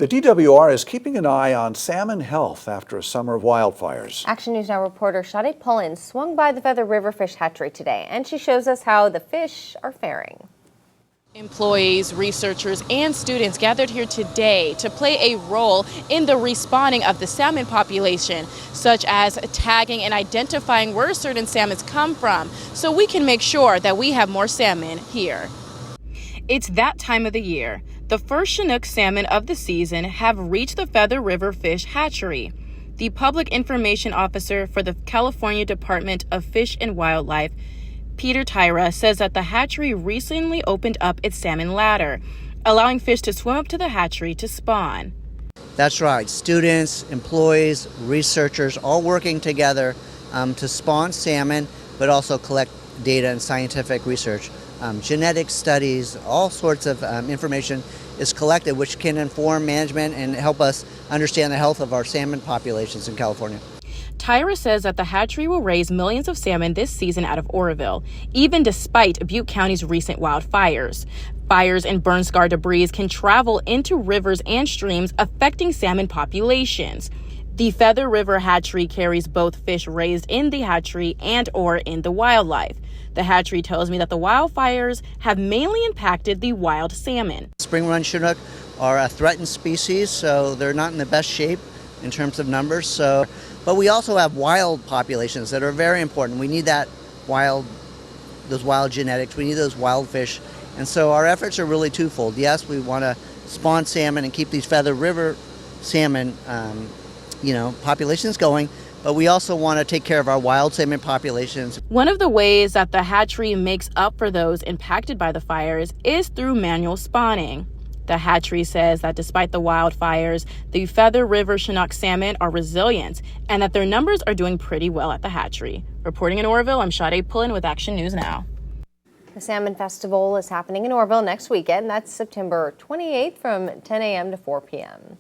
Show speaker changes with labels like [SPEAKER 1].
[SPEAKER 1] The DWR is keeping an eye on salmon health after a summer of wildfires.
[SPEAKER 2] Action News Now reporter Shade Pullen swung by the Feather River Fish Hatchery today, and she shows us how the fish are faring.
[SPEAKER 3] Employees, researchers, and students gathered here today to play a role in the respawning of the salmon population, such as tagging and identifying where certain salmons come from, so we can make sure that we have more salmon here. It's that time of the year. The first chinook salmon of the season have reached the Feather River Fish Hatchery. The public information officer for the California Department of Fish and Wildlife, Peter Tyra, says that the hatchery recently opened up its salmon ladder, allowing fish to swim up to the hatchery to spawn.
[SPEAKER 4] That's right. Students, employees, researchers, all working together to spawn salmon, but also collect data and scientific research. Genetic studies, all sorts of information is collected, which can inform management and help us understand the health of our salmon populations in California.
[SPEAKER 3] Tyra says that the hatchery will raise millions of salmon this season out of Oroville, even despite Butte County's recent wildfires. Fires and burn-scarred debris can travel into rivers and streams, affecting salmon populations. The Feather River Hatchery carries both fish raised in the hatchery and or in the wildlife. The hatchery tells me that the wildfires have mainly impacted the wild salmon.
[SPEAKER 4] Spring run chinook are a threatened species, so they're not in the best shape in terms of numbers. But we also have wild populations that are very important. We need those wild genetics. We need those wild fish. And so our efforts are really twofold. Yes, we want to spawn salmon and keep these Feather River salmon populations going, but we also want to take care of our wild salmon populations.
[SPEAKER 3] One of the ways that the hatchery makes up for those impacted by the fires is through manual spawning. The hatchery says that despite the wildfires, the Feather River Chinook salmon are resilient and that their numbers are doing pretty well at the hatchery. Reporting in Oroville, I'm Shade Pullen with Action News Now.
[SPEAKER 2] The Salmon Festival is happening in Oroville next weekend. That's September 28th from 10 a.m. to 4 p.m.